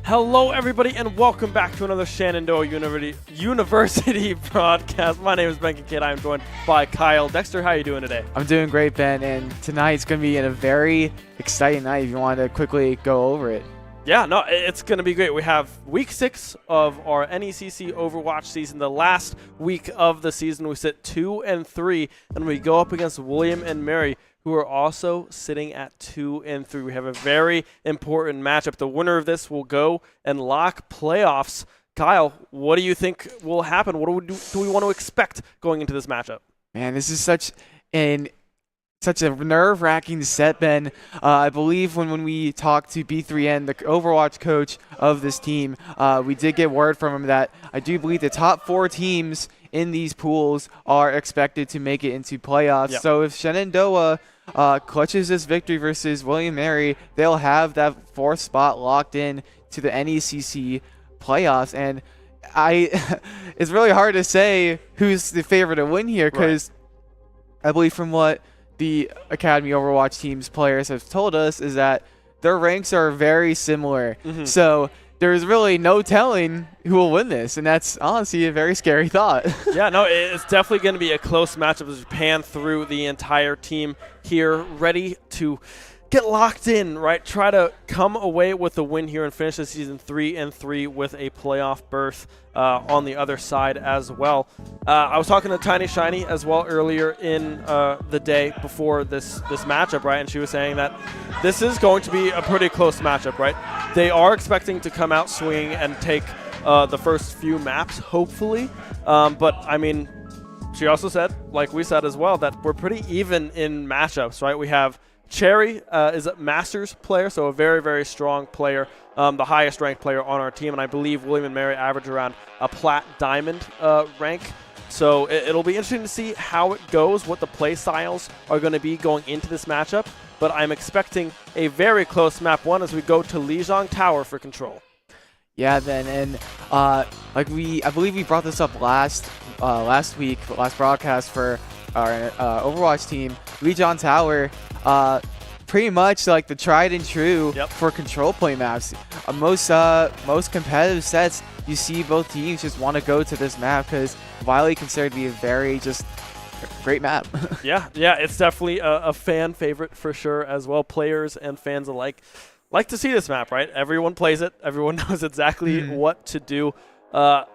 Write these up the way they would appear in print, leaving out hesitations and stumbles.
Hello, everybody, and welcome back to another Shenandoah University broadcast. My name is Ben Kincaid. I'm joined by Kyle. Dexter, how are you doing today? I'm doing great, Ben, and tonight's going to be a very exciting night if you want to quickly go over it. Yeah, no, it's going to be great. We have week 6 of our NECC Overwatch season. The last week of the season, we sit 2-3, and we go up against William and Mary, who are also sitting at 2-3. We have a very important matchup. The winner of this will go and lock playoffs. Kyle, what do you think will happen? What do we want to expect going into this matchup? Man, this is such a nerve-wracking set, Ben. I believe when we talked to B3N, the Overwatch coach of this team, we did get word from him that I do believe the top 4 teams in these pools are expected to make it into playoffs. Yep. So if Shenandoah clutches this victory versus William Mary, they'll have that 4th spot locked in to the NECC playoffs. And it's really hard to say who's the favorite to win here because I believe from what the Academy Overwatch team's players have told us is that their ranks are very similar. So there's really no telling who will win this, and that's honestly a very scary thought. Yeah, no, it's definitely going to be a close matchup as we pan through the entire team here, ready to get locked in, right? Try to come away with a win here and finish the season 3-3 with a playoff berth on the other side as well. I was talking to Tiny Shiny as well earlier in the day before this matchup, right? And she was saying that this is going to be a pretty close matchup, right? They are expecting to come out swinging and take the first few maps, hopefully. But, I mean, she also said, like we said as well, that we're pretty even in matchups, right? We have Cherry is a Masters player, so a very, very strong player, the highest ranked player on our team, and I believe William and Mary average around a Plat Diamond rank. So it'll be interesting to see how it goes, what the play styles are going to be going into this matchup, but I'm expecting a very close map 1 as we go to Lijiang Tower for control. Yeah, Ben, and I believe we brought this up last broadcast for our Overwatch team. Lijiang Tower, pretty much like the tried and true for control play maps. Most competitive sets, you see both teams just want to go to this map because widely considered to be a very just great map. yeah, it's definitely a fan favorite for sure as well. Players and fans alike like to see this map, right? Everyone plays it. Everyone knows exactly what to do.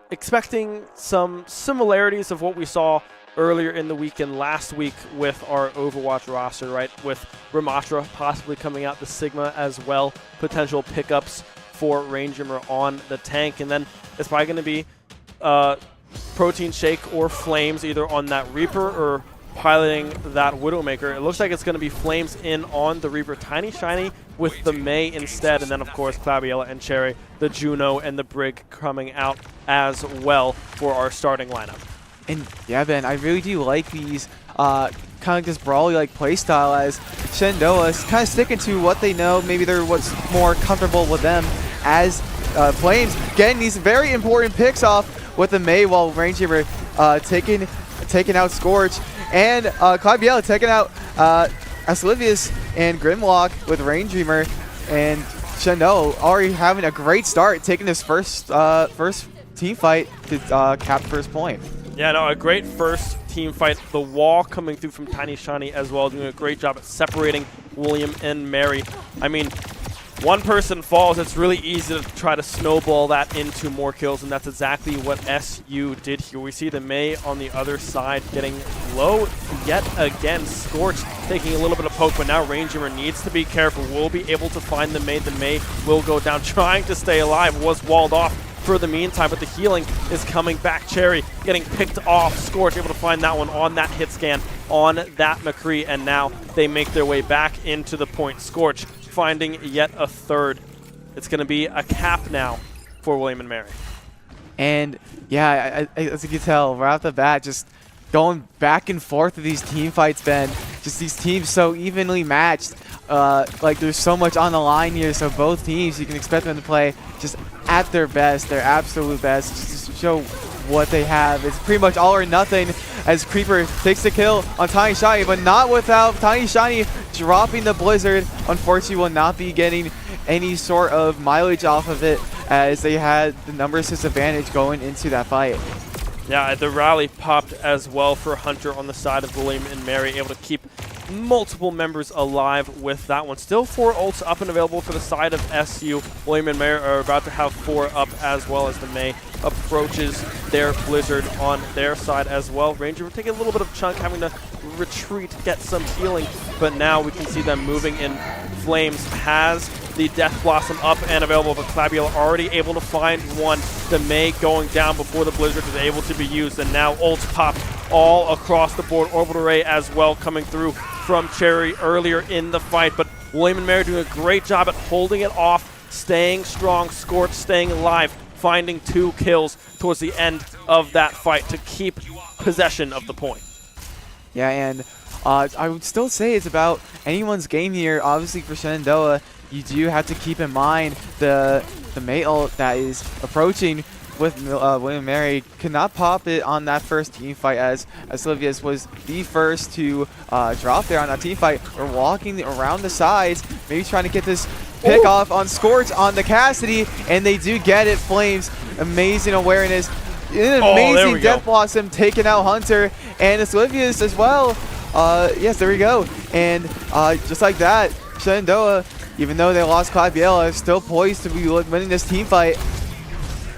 Expecting some similarities of what we saw earlier in the weekend last week with our Overwatch roster, right? With Ramatra possibly coming out, the Sigma as well, potential pickups for Rangemer on the tank, and then it's probably going to be Protein Shake or Flames either on that Reaper or piloting that Widowmaker. It looks like it's going to be Flames in on the Reaper. Tiny Shiny with the Mei instead, and then of course Claviella and Cherry, the Juno and the Brig coming out as well for our starting lineup. And yeah, Ben, I really do like these kind of this brawly-like playstyle as Shenandoah is kind of sticking to what they know. Maybe they're what's more comfortable with them as Flames getting these very important picks off with the Mei while Ranger taking out Scorch and Claviella taking out Aslivius and Grimlock with Raindreamer, and Shenandoah already having a great start, taking this first team fight to cap first point. Yeah, no, a great first team fight. The wall coming through from Tiny Shiny as well, doing a great job at separating William and Mary. I mean, one person falls, it's really easy to try to snowball that into more kills, and that's exactly what SU did here. We see the Mei on the other side getting low yet again. Scorch taking a little bit of poke, but now Ranger needs to be careful. We'll be able to find the Mei. The Mei will go down, trying to stay alive, was walled off for the meantime, but the healing is coming back. Cherry getting picked off. Scorch able to find that one on that hit scan on that McCree, and now they make their way back into the point. Scorch finding yet a third. It's going to be a cap now for William and Mary. And yeah, as you can tell, right off the bat, just going back and forth with these team fights, Ben. Just these teams so evenly matched. Like there's so much on the line here, so both teams, you can expect them to play just at their best, their absolute best, just to show what they have. It's pretty much all or nothing as Creeper takes the kill on Tiny Shiny, but not without Tiny Shiny dropping the Blizzard. Unfortunately, will not be getting any sort of mileage off of it as they had the numbers disadvantage going into that fight. Yeah, the rally popped as well for Hunter on the side of William and Mary, able to keep multiple members alive with that one. Still 4 ults up and available for the side of SU. William and Mary are about to have 4 up, as well as the May approaches their Blizzard on their side as well. Ranger will take a little bit of chunk, having to retreat, get some healing, but now we can see them moving in. Flames has the Death Blossom up and available, but Claviel already able to find one. The May going down before the Blizzard is able to be used, and now ults pop all across the board. Orbital Ray as well coming through from Cherry earlier in the fight, but William and Mary doing a great job at holding it off, staying strong, Scorch staying alive, finding 2 kills towards the end of that fight to keep possession of the point. Yeah, and I would still say it's about anyone's game here. Obviously for Shenandoah, you do have to keep in mind the May ult that is approaching with William Mary. Could not pop it on that first team fight as Slivius was the first to drop there on that team fight. We're walking around the sides, maybe trying to get this pick off on Scorch on the Cassidy, and they do get it. Flames, amazing awareness. An amazing Death Blossom taking out Hunter and Slivius as well. Yes, there we go. And just like that, Shenandoah, even though they lost Claviel, is still poised to be winning this team fight.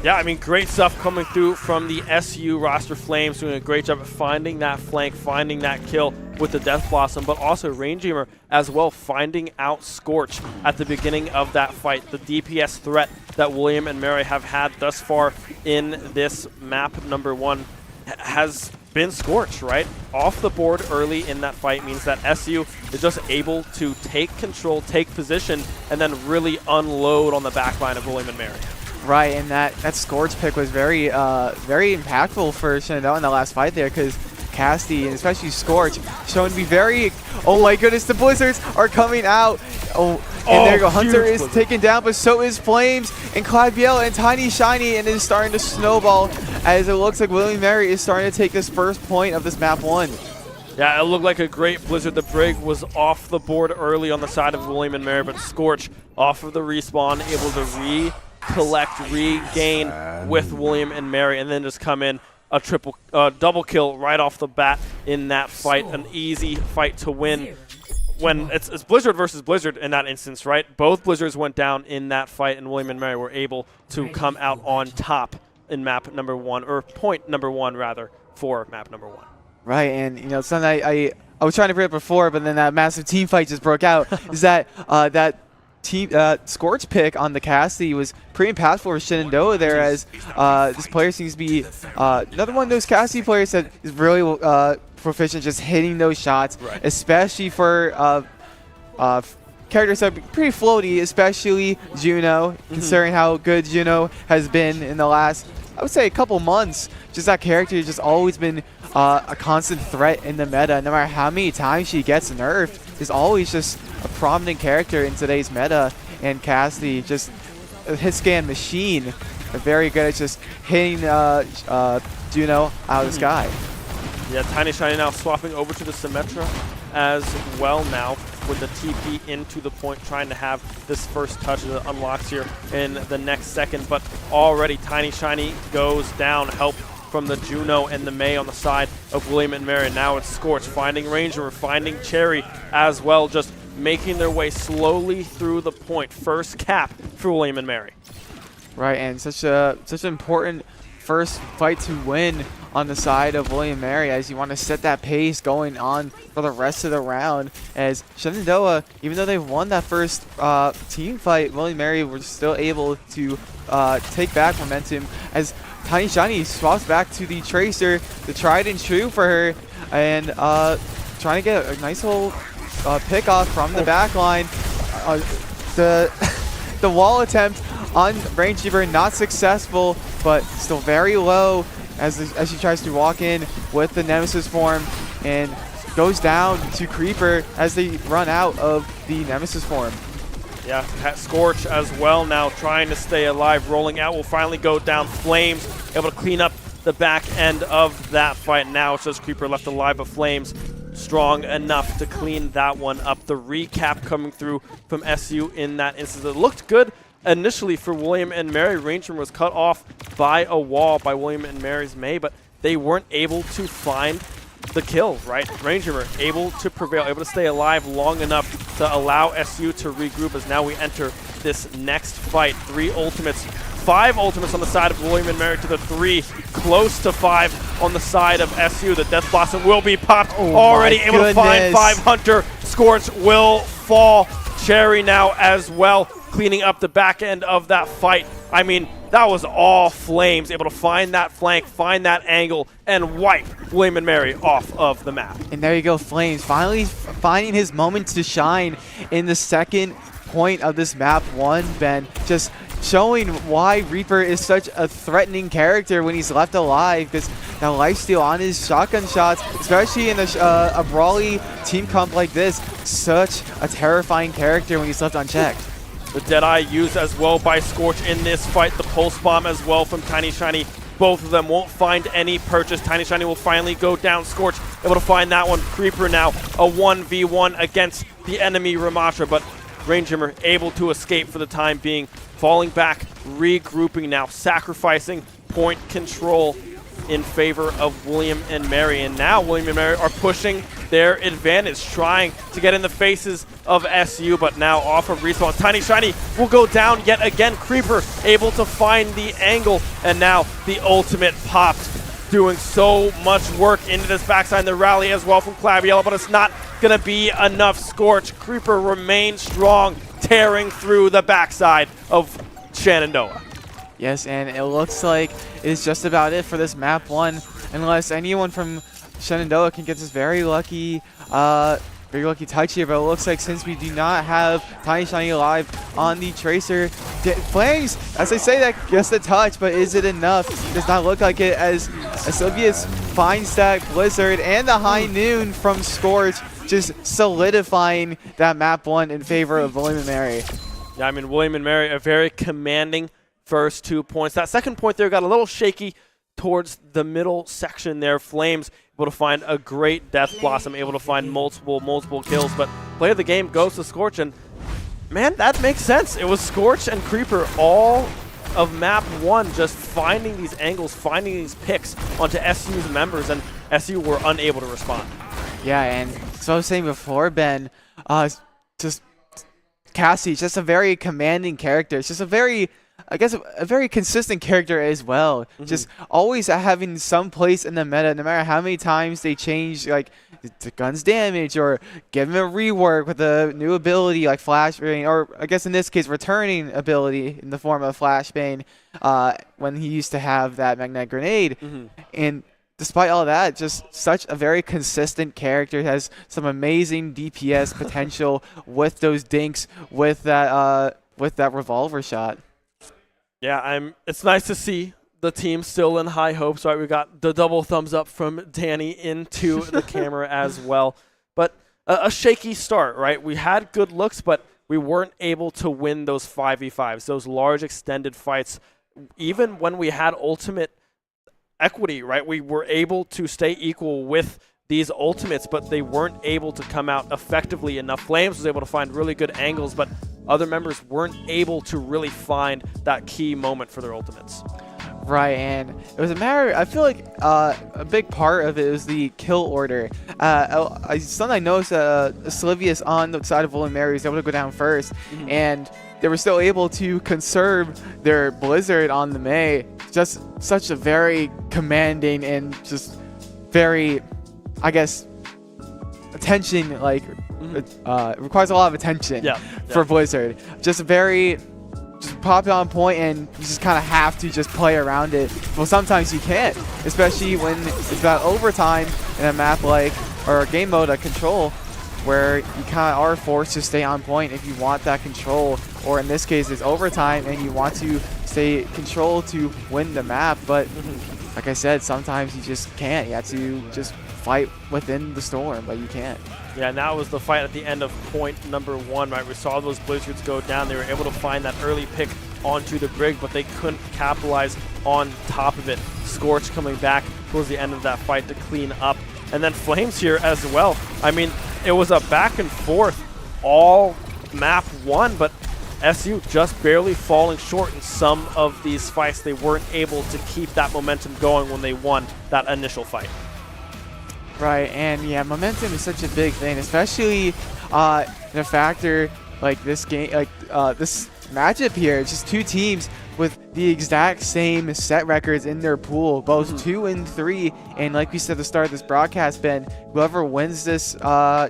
Yeah, I mean, great stuff coming through from the SU roster. Flames doing a great job at finding that flank, finding that kill with the Death Blossom, but also Rainjammer as well finding out Scorch at the beginning of that fight. The DPS threat that William and Mary have had thus far in this map number 1 has been Scorch, right? Off the board early in that fight means that SU is just able to take control, take position, and then really unload on the backline of William and Mary. Right, and that Scorch pick was very impactful for Shenandoah in the last fight there, because Cassidy and especially Scorch shown to be very, oh my goodness, the Blizzards are coming out. There you go, Hunter is taken down, but so is Flames and Claviel and Tiny Shiny, and it is starting to snowball as it looks like William Mary is starting to take this first point of this map 1. Yeah, it looked like a great Blizzard. The Brig was off the board early on the side of William and Mary, but Scorch off of the respawn, able to collect, regain with William and Mary, and then just come in a double kill right off the bat in that fight. An easy fight to win when it's Blizzard versus Blizzard in that instance, right? Both Blizzards went down in that fight, and William and Mary were able to come out on top in map number 1, or point number 1 rather, for map number 1. Right, and you know, something I was trying to bring up before, but then that massive team fight just broke out, is that that Scorch pick on the Cassidy was pretty impactful for Shenandoah there, as this player seems to be another one of those Cassidy players that is really proficient just hitting those shots, right, especially for characters that are pretty floaty, especially Juno, considering how good Juno has been in the last, I would say, a couple months. Just that character has just always been a constant threat in the meta. No matter how many times she gets nerfed, is always just a prominent character in today's meta. And Cassidy, just a hit scan machine, very good at just hitting Juno out of the sky. Yeah, Tiny Shiny now swapping over to the Symmetra as well now with the TP into the point, trying to have this first touch that unlocks here in the next second. But already Tiny Shiny goes down. Help from the Juno and the May on the side of William and Mary. Now it's Scorch finding Ranger, finding Cherry as well, just making their way slowly through the point. First cap for William and Mary. Right, and such an important first fight to win on the side of William Mary, as you want to set that pace going on for the rest of the round. As Shenandoah, even though they won that first team fight, William Mary were still able to take back momentum, as Tiny Shiny swaps back to the Tracer, the tried and true for her, and trying to get a nice little pick off from the back line. The wall attempt on Rainkeeper not successful, but still very low as she tries to walk in with the Nemesis form, and goes down to Creeper as they run out of the Nemesis form. Yeah, Scorch as well now trying to stay alive. Rolling out will finally go down. Flames able to clean up the back end of that fight. Now it's just Creeper left alive, but Flames strong enough to clean that one up. The recap coming through from SU in that instance. It looked good initially for William and Mary. Ranger was cut off by a wall by William and Mary's May, but they weren't able to find the kill, right? Ranger were able to prevail, able to stay alive long enough to allow SU to regroup as now we enter this next fight. 3 ultimates, 5 ultimates on the side of William and Mary to the 3, close to 5 on the side of SU. The Death Blossom will be popped, already able to find 5 Hunter. Scorch will fall. Cherry now as well, cleaning up the back end of that fight. I mean, that was all Flames, able to find that flank, find that angle, and wipe William and Mary off of the map. And there you go, Flames finally finding his moment to shine in the second point of this map 1, Ben. Just showing why Reaper is such a threatening character when he's left alive, because that lifesteal on his shotgun shots, especially in a brawly team comp like this, such a terrifying character when he's left unchecked. The Deadeye used as well by Scorch in this fight. The Pulse Bomb as well from Tiny Shiny. Both of them won't find any purchase. Tiny Shiny will finally go down. Scorch able to find that one. Creeper now a 1v1 against the enemy Ramasha, but Ranger able to escape for the time being. Falling back, regrouping now, sacrificing point control in favor of William and Mary. And now William and Mary are pushing their advantage, trying to get in the faces of SU, but now off of respawn. Tiny Shiny will go down yet again. Creeper able to find the angle, and now the ultimate popped, doing so much work into this backside. The rally as well from Claviella, but it's not going to be enough. Scorch, Creeper remains strong, tearing through the backside of Shenandoah. Yes, and it looks like it's just about it for this map 1, unless anyone from Shenandoah can get this very lucky touch here. But it looks like since we do not have Tiny Shiny alive on the Tracer, Flames, as I say that, gets the touch, but is it enough? Does not look like it, as Sylvia's finds that Blizzard and the High Noon from Scorch, just solidifying that map 1 in favor of William and Mary. Yeah, I mean, William and Mary, a very commanding first 2 points. That second point there got a little shaky towards the middle section there. Flames able to find a great Death Blossom, able to find multiple kills, but play of the game goes to Scorch, and man, that makes sense. It was Scorch and Creeper all of map 1, just finding these angles, finding these picks onto SU's members, and SU were unable to respond. Yeah, and so I was saying before, Ben, just Cassie, just a very commanding character. It's just a very, I guess, a very consistent character as well. Just always having some place in the meta, no matter how many times they change, like, the gun's damage, or give him a rework with a new ability like Flashbang, or I guess in this case, returning ability in the form of Flashbang, when he used to have that Magnetic Grenade. And despite all that, just such a very consistent character. Has some amazing DPS potential with those dinks, with that revolver shot. Yeah, it's nice to see the team still in high hopes. Right, we got the double thumbs up from Danny into the camera as well. But a shaky start, right? We had good looks, but we weren't able to win those 5v5s, those large extended fights. Even when we had ultimate equity, right? We were able to stay equal with these ultimates, but they weren't able to come out effectively enough. Flames was able to find really good angles, but other members weren't able to really find that key moment for their ultimates. Right, and it was a matter, I feel like a big part of it was the kill order. Something I noticed, Sylvia's on the side of William Mary was able to go down first, and they were still able to conserve their Blizzard on the May. Just such a very commanding and just very, I guess, attention, like, requires a lot of attention for Blizzard. Just pop it on point, and you just kind of have to just play around it. Well, sometimes you can't, especially when it's about overtime in a map like, or a game mode like Control, where you kind of are forced to stay on point if you want that control, or in this case it's overtime and you want to stay control to win the map. But like I said, sometimes you just can't. You have to just fight within the storm, but you can't. Yeah, and that was the fight at the end of point number 1, right? We saw those Blizzards go down. They were able to find that early pick onto the Brig, but they couldn't capitalize on top of it. Scorch coming back towards the end of that fight to clean up. And then Flames here as well. I mean, it was a back and forth all map 1, but SU just barely falling short in some of these fights. They weren't able to keep that momentum going when they won that initial fight. Right, and yeah, momentum is such a big thing, especially in a factor like this game, like this matchup here. It's just two teams with the exact same set records in their pool, both 2-3. And like we said at the start of this broadcast, Ben, whoever wins this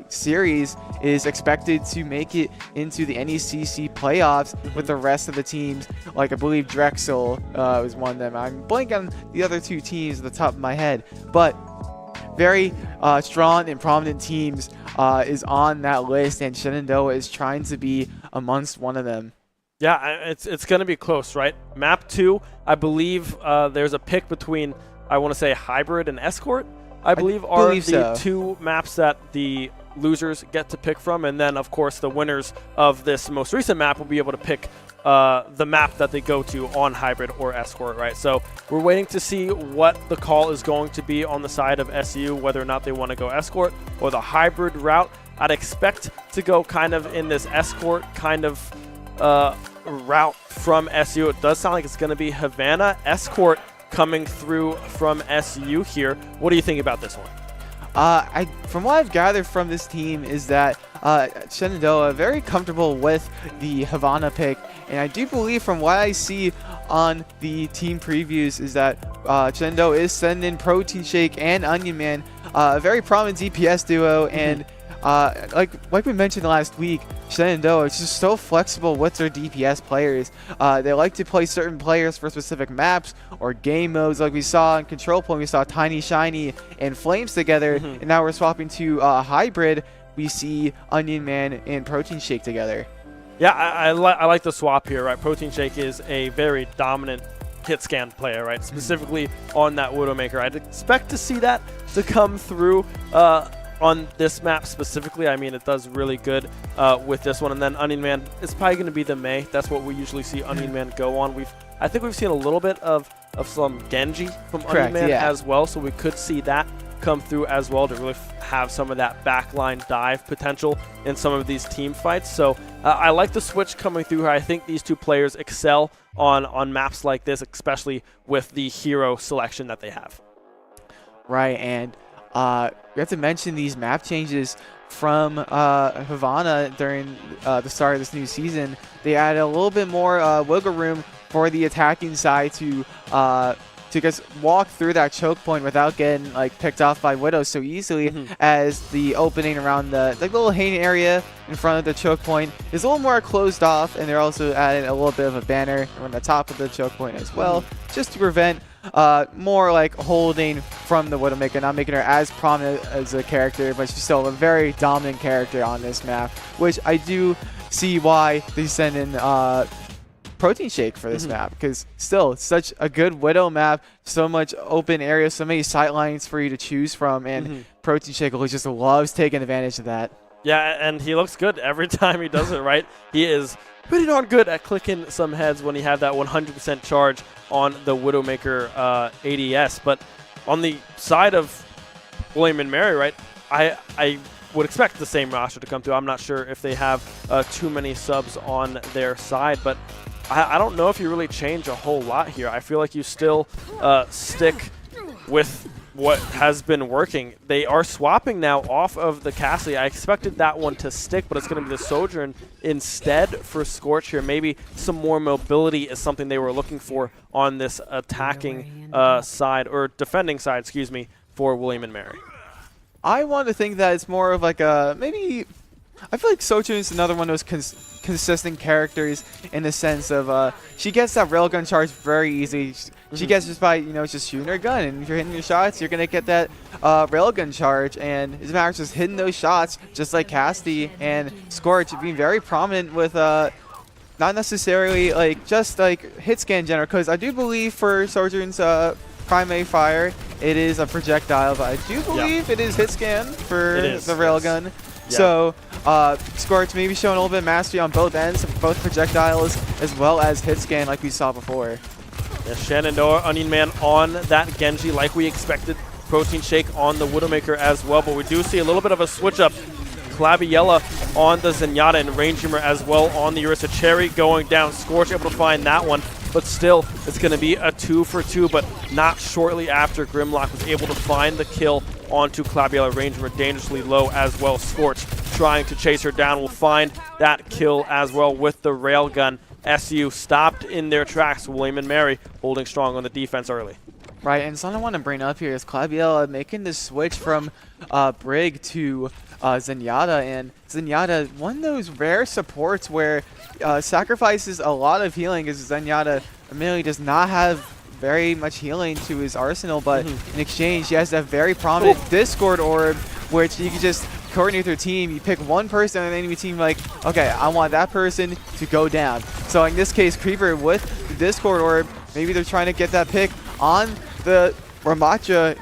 series is expected to make it into the NECC playoffs with the rest of the teams. Like I believe Drexel was one of them. I'm blanking on the other two teams at the top of my head, but very strong and prominent teams is on that list, and Shenandoah is trying to be amongst one of them. Yeah, it's going to be close, right? Map 2, I believe there's a pick between, I want to say, Hybrid and Escort, I believe are the two maps that the losers get to pick from. And then, of course, the winners of this most recent map will be able to pick the map that they go to on Hybrid or Escort, right? So we're waiting to see what the call is going to be on the side of SU, whether or not they want to go Escort or the Hybrid route. I'd expect to go kind of in this Escort kind of route from SU. It does sound like it's going to be Havana Escort coming through from SU here. What do you think about this one? From what I've gathered from this team is that Shenandoah very comfortable with the Havana pick, and I do believe from what I see on the team previews is that Shenandoah is sending in Protein Shake and Onion Man, a very prominent DPS duo, and like we mentioned last week, Shenandoah is just so flexible with their DPS players. They like to play certain players for specific maps or game modes, like we saw in Control Point. We saw Tiny Shiny and Flames together, and now we're swapping to Hybrid. We see Onion Man and Protein Shake together. Yeah, I like the swap here, right? Protein Shake is a very dominant hit scan player, right? Specifically on that Widowmaker. I'd expect to see that to come through on this map specifically. I mean, it does really good with this one. And then Onion Man is probably going to be the Mei. That's what we usually see Onion Man go on. I think we've seen a little bit of some Genji from Onion Man as well, so we could see that come through as well to really have some of that backline dive potential in some of these team fights. So I like the switch coming through here. I think these two players excel on maps like this, especially with the hero selection that they have. Right, and we have to mention these map changes from Havana during the start of this new season. They added a little bit more wiggle room for the attacking side to just walk through that choke point without getting picked off by Widow so easily, as the opening around the little hanging area in front of the choke point is a little more closed off, and they're also adding a little bit of a banner on the top of the choke point as well, just to prevent more holding from the Widowmaker, not making her as prominent as a character, but she's still a very dominant character on this map, which I do see why they send in Protein Shake for this map, because still it's such a good Widow map, so much open area, so many sightlines for you to choose from, and Protein Shake just loves taking advantage of that. Yeah, and he looks good every time he does it, right? He is pretty darn good at clicking some heads when he had that 100% charge on the Widowmaker ADS. But on the side of William and Mary, right, I would expect the same roster to come through. I'm not sure if they have too many subs on their side, but I don't know if you really change a whole lot here. I feel like you still stick with what has been working. They are swapping now off of the Cassie. I expected that one to stick, but it's going to be the Sojourn instead for Scorch here. Maybe some more mobility is something they were looking for on this attacking side, or defending side, excuse me, for William and Mary. I want to think that it's more of maybe I feel like Sojourn is another one of those consistent characters in the sense of she gets that railgun charge very easy. She gets just by just shooting her gun, and if you're hitting your shots, you're gonna get that railgun charge, and it's a matter of just hitting those shots, just like Casty and Scorch being very prominent with not necessarily just hit scan general, because I do believe for Sojourn's primary fire it is a projectile, but I do believe it is hit scan for the railgun. Yeah. So Scorch maybe showing a little bit of mastery on both ends, both projectiles as well as hit scan like we saw before. Yeah, Shenandoah, Onion Man on that Genji like we expected. Protein Shake on the Widowmaker as well, but we do see a little bit of a switch up Claviella on the Zenyatta and Range Dreamer as well on the Orisa. Cherry going down. Scorch able to find that one, but still it's going to be a 2-for-2, but not shortly after Grimlock was able to find the kill onto Claviella. Range Dreamer dangerously low as well. Scorch trying to chase her down will find that kill as well with the railgun. SU stopped in their tracks. William and Mary holding strong on the defense early. Right, and something I want to bring up here is Claviella making the switch from Brig to Zenyatta, and Zenyatta, one of those rare supports where sacrifices a lot of healing, as Zenyatta admittedly does not have very much healing to his arsenal, but in exchange he has that very prominent Discord orb, which you can just coordinate with your team. You pick one person on the enemy team, like, okay, I want that person to go down. So in this case, Creeper with the Discord orb, maybe they're trying to get that pick on the Ramattra,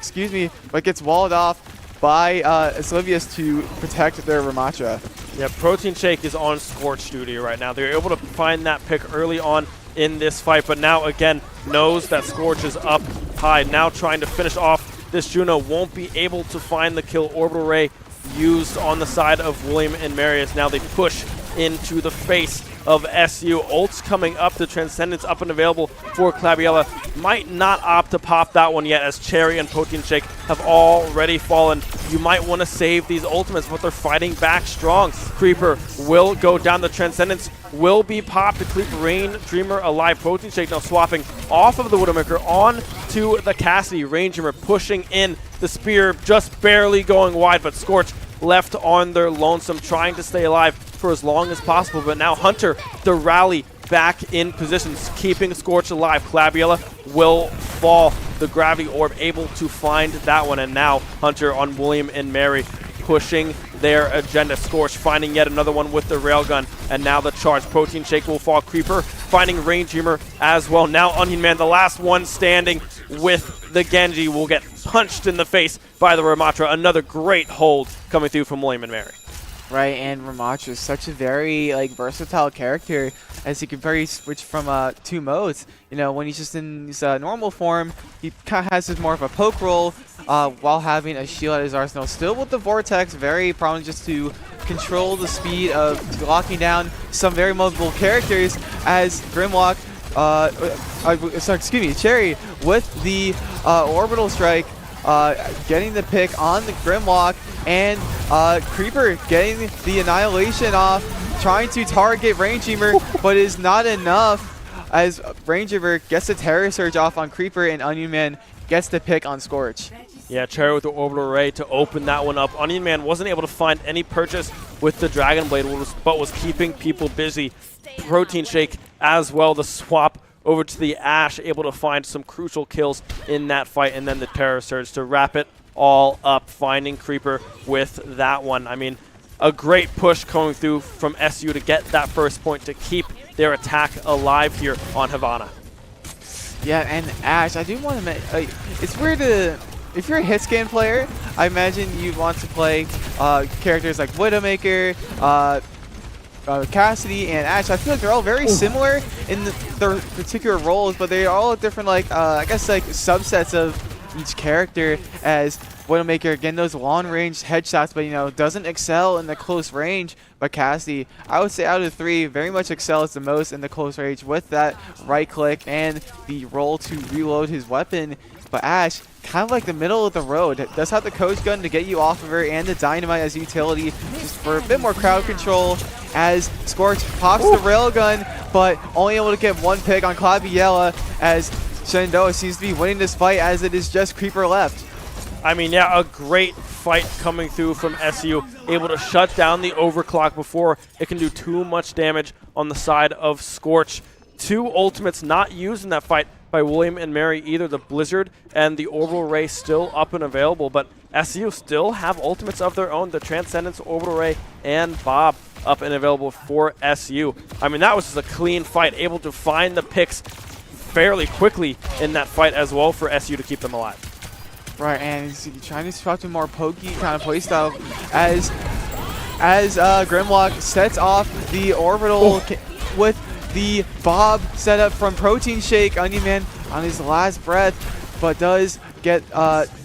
but gets walled off by Slivius to protect their Ramattra. Yeah, Protein Shake is on Scorch duty right now. They're able to find that pick early on in this fight, but now again knows that Scorch is up high. Now trying to finish off this Juno, won't be able to find the kill. Orbital Ray used on the side of William and Marius. Now they push into the face of SU. Ults coming up, the Transcendence up and available for Claviella. Might not opt to pop that one yet, as Cherry and Protein Shake have already fallen. You might want to save these ultimates, but they're fighting back strong. Creeper will go down. The Transcendence will be popped to keep Rain Dreamer alive. Protein Shake now swapping off of the Widowmaker on to the Cassidy. Rain Dreamer pushing in. The spear just barely going wide, but Scorch left on their lonesome, trying to stay alive for as long as possible. But now Hunter, the rally back in positions, keeping Scorch alive. Claviella will fall. The Gravity Orb able to find that one, and now Hunter on William and Mary pushing their agenda. Scorch finding yet another one with the railgun, and now the charge. Protein Shake will fall. Creeper finding Range Dreamer as well. Now Onion Man, the last one standing with the Genji, will get punched in the face by the Ramattra. Another great hold coming through from William and Mary. Right, and Ramattra is such a very versatile character, as he can very switch from two modes. You know, when he's just in his normal form, he kind of has his more of a poke role while having a shield at his arsenal. Still with the Vortex, very prominent just to control the speed of locking down some very multiple characters, as Grimlock, Cherry with the Orbital Strike, getting the pick on the Grimlock, and Creeper getting the Annihilation off, trying to target Range Dreamer, but is not enough, as Range Dreamer gets a Terror Surge off on Creeper, and Onion Man gets the pick on Scorch. Yeah, Cherry with the Orbital Ray to open that one up. Onion Man wasn't able to find any purchase with the Dragon Blade, but was keeping people busy. Protein Shake as well, the swap over to the Ash, able to find some crucial kills in that fight, and then the Terror Surge to wrap it all up, finding Creeper with that one. I mean, a great push coming through from SU to get that first point to keep their attack alive here on Havana. Yeah, and Ash, I do want to mention, it's weird to, if you're a hit scan player, I imagine you want to play characters like Widowmaker, Cassidy, and Ash. I feel like they're all very similar in their particular roles, but they are all different, I guess, subsets of each character, as Widowmaker, again, those long-range headshots, but, doesn't excel in the close range. But Cassidy, I would say out of the three, very much excels the most in the close range with that right-click and the roll to reload his weapon. But Ash, kind of like the middle of the road, does have the Coach Gun to get you off of her, and the Dynamite as utility, just for a bit more crowd control, as Scorch pops the Railgun, but only able to get one pick on Claviella, as Shenandoah seems to be winning this fight, as it is just Creeper left. I mean, yeah, a great fight coming through from SU, able to shut down the overclock before it can do too much damage on the side of Scorch. Two ultimates not used in that fight by William and Mary, either the Blizzard and the Orbital Ray still up and available, but SU still have ultimates of their own, the Transcendence, Orbital Ray, and Bob up and available for SU. I mean, that was just a clean fight, able to find the picks fairly quickly in that fight as well for SU to keep them alive. Right, and he's trying to swap to more pokey kind of playstyle, as Grimlock sets off the Orbital with the Bob setup from Protein Shake. Onion Man on his last breath, but does get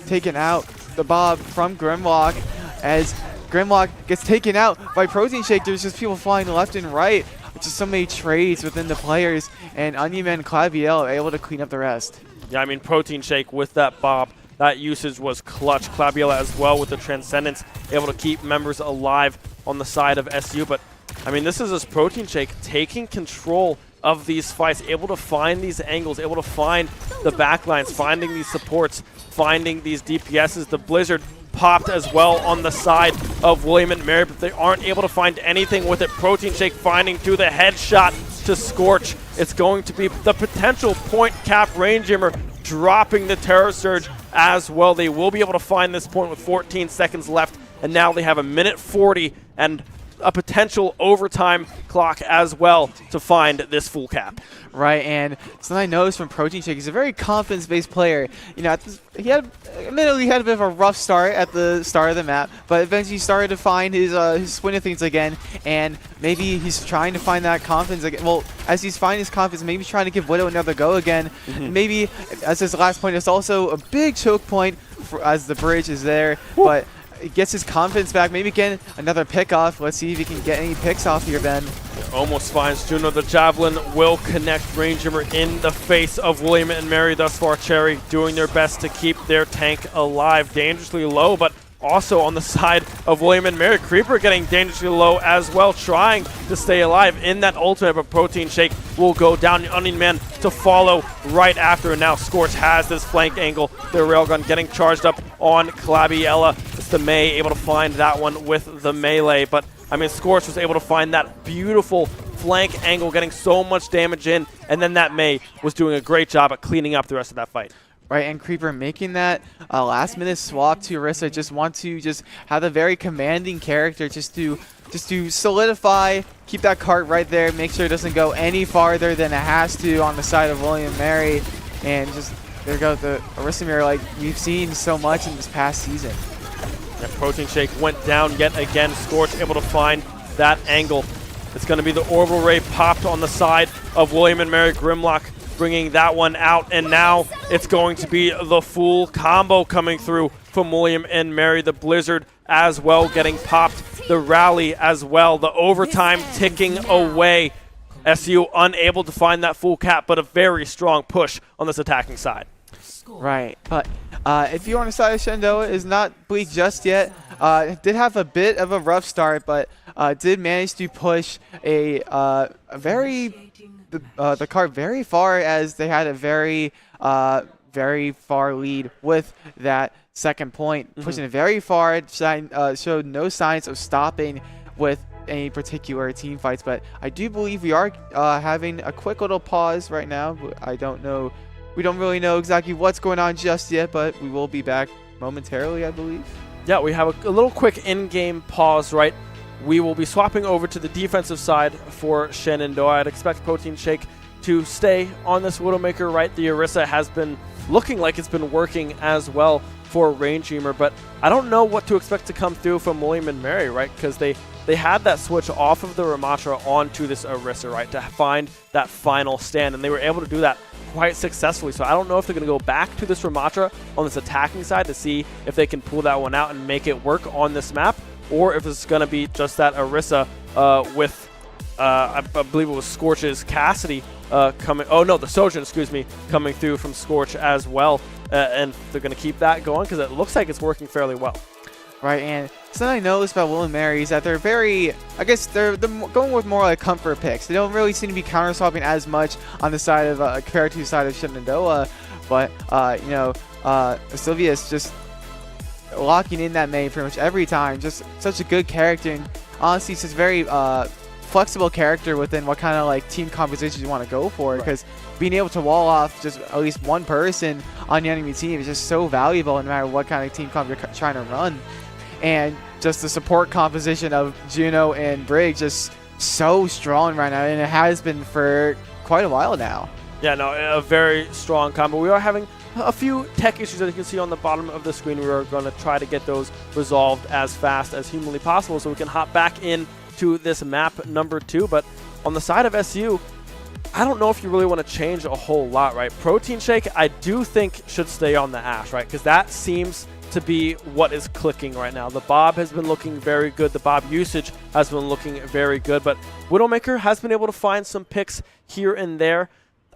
taken out, the Bob from Grimlock, as Grimlock gets taken out by Protein Shake. There's just people flying left and right. Just so many trades within the players, and Onion Man and Claviel are able to clean up the rest. Yeah, I mean, Protein Shake with that Bob, that usage was clutch. Claviela as well with the Transcendence, able to keep members alive on the side of SU. But, I mean, this is this Protein Shake taking control of these fights, able to find these angles, able to find the backlines, finding these supports, finding these DPSs. The Blizzard popped as well on the side of William and Mary, but they aren't able to find anything with it. Protein Shake finding through the headshot to Scorch. It's going to be the potential point cap range jammer dropping the Terror Surge as well. They will be able to find this point with 14 seconds left, and now they have a minute 40 and a potential overtime clock as well to find this full cap. Right, and something I noticed from Protein Shake, he's a very confidence-based player. You know, admittedly he had a bit of a rough start at the start of the map, but eventually he started to find his swing of things again, and maybe he's trying to find that confidence again. Well, as he's finding his confidence, maybe he's trying to give Widow another go again. Maybe, as his last point, it's also a big choke point as the bridge is there, but he gets his confidence back. Maybe get another pick off. Let's see if he can get any picks off here, Ben. Almost finds Juno. The Javelin will connect Rangehammer in the face of William and Mary. Thus far, Cherry doing their best to keep their tank alive. Dangerously low, but also on the side of William and Mary. Creeper getting dangerously low as well, trying to stay alive in that ultimate, but Protein Shake will go down. The Onion Man to follow right after, and now Scorch has this flank angle. The Railgun getting charged up on Claviella. It's the Mei able to find that one with the melee, but I mean, Scorch was able to find that beautiful flank angle, getting so much damage in, and then that Mei was doing a great job at cleaning up the rest of that fight. Right, and Creeper making that last-minute swap to Orisa. Just want to have a very commanding character just to solidify, keep that cart right there, make sure it doesn't go any farther than it has to on the side of William Mary, and just there goes the Orisa mirror like we've seen so much in this past season. That Protein Shake went down yet again. Scorch able to find that angle. It's going to be the Orbital Ray popped on the side of William and Mary. Grimlock bringing that one out, and now it's going to be the full combo coming through from William and Mary. The Blizzard as well getting popped. The Rally as well. The overtime ticking away. SU unable to find that full cap, but a very strong push on this attacking side. Right, but if you're on the side of Shenandoah, is not bleak just yet. Did have a bit of a rough start, but did manage to push the cart very far, as they had a very far lead with that second point, pushing it very far. Showed no signs of stopping with any particular team fights, but I do believe we are having a quick little pause right now. I don't know. We don't really know exactly what's going on just yet, but we will be back momentarily, I believe. Yeah, we have a little quick in-game pause, right? We will be swapping over to the defensive side for Shenandoah. I'd expect Protein Shake to stay on this Widowmaker, right? The Orisa has been looking like it's been working as well for Range Dreamer, but I don't know what to expect to come through from William and Mary, right? Because they had that switch off of the Ramatra onto this Orisa, right, to find that final stand, and they were able to do that quite successfully. So I don't know if they're going to go back to this Ramatra on this attacking side to see if they can pull that one out and make it work on this map, or if it's going to be just that Orisa with, I believe it was Scorch's Cassidy coming. Oh no, the Sojourn, excuse me, coming through from Scorch as well, and they're going to keep that going because it looks like it's working fairly well. Right, and something I noticed about Will and Mary is that they're very, I guess they're going with more like comfort picks. They don't really seem to be counter swapping as much on the side of compared to the side of Shenandoah, but you know, Sylvia's just locking in that main pretty much every time. Just such a good character, and honestly, it's just very flexible character within what kind of like team composition you want to go for, because being able to wall off just at least one person on the enemy team is just so valuable no matter what kind of team comp you're trying to run. And just the support composition of Juno and Briggs just so strong right now, and it has been for quite a while now. Yeah, no, a very strong combo. We are having a few tech issues that you can see on the bottom of the screen. We are going to try to get those resolved as fast as humanly possible so we can hop back in to this map number 2. But on the side of SU, I don't know if you really want to change a whole lot, right? Protein Shake, I do think should stay on the Ashe, right? Because that seems to be what is clicking right now. The Bob has been looking very good. The Bob usage has been looking very good, but Widowmaker has been able to find some picks here and there.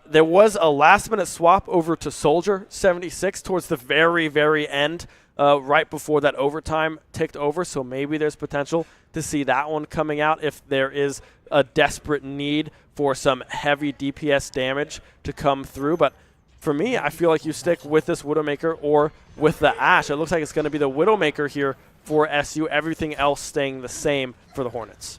There was a last-minute swap over to Soldier 76 towards the very, very end, right before that overtime ticked over, so maybe there's potential to see that one coming out if there is a desperate need for some heavy DPS damage to come through. But for me, I feel like you stick with this Widowmaker or with the Ashe. It looks like it's going to be the Widowmaker here for SU, everything else staying the same for the Hornets.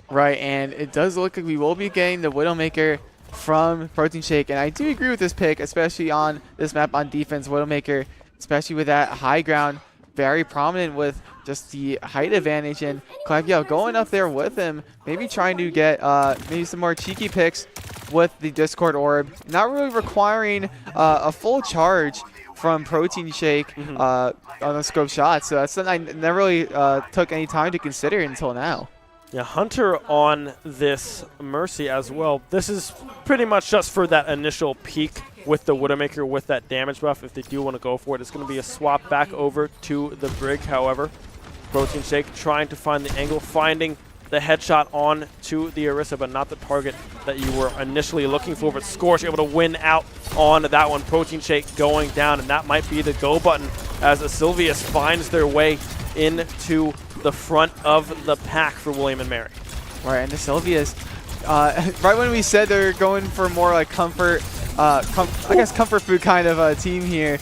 Right, and it does look like we will be getting the Widowmaker from Protein Shake, and I do agree with this pick, especially on this map on defense. Widowmaker, especially with that high ground, very prominent with just the height advantage, and Claviel going up there with him, maybe trying to get maybe some more cheeky picks with the Discord Orb, not really requiring a full charge from Protein Shake on the scope shot, so that's something I never really took any time to consider until now. Yeah, Hunter on this Mercy as well. This is pretty much just for that initial peak with the Widowmaker with that damage buff. If they do want to go for it, it's going to be a swap back over to the Brig, however. Protein Shake trying to find the angle, finding the headshot on to the Orisa, but not the target that you were initially looking for. But Scorch able to win out on that one. Protein Shake going down, and that might be the go button as Sylvius finds their way into the front of the pack for William & Mary. Right, and the Sylvius, right when we said they're going for more like comfort, I guess comfort food kind of a team here,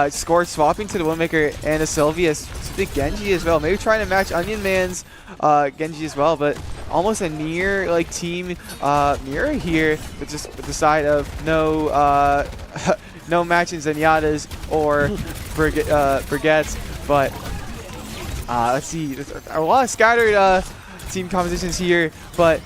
Scorch swapping to the Widowmaker and the Sylvius to the Genji as well. Maybe trying to match Onion Man's Genji as well, but almost a near like team mirror here, but just with the side of no no matching Zenyatta's or Brigettes, but let's see, a lot of scattered team compositions here, but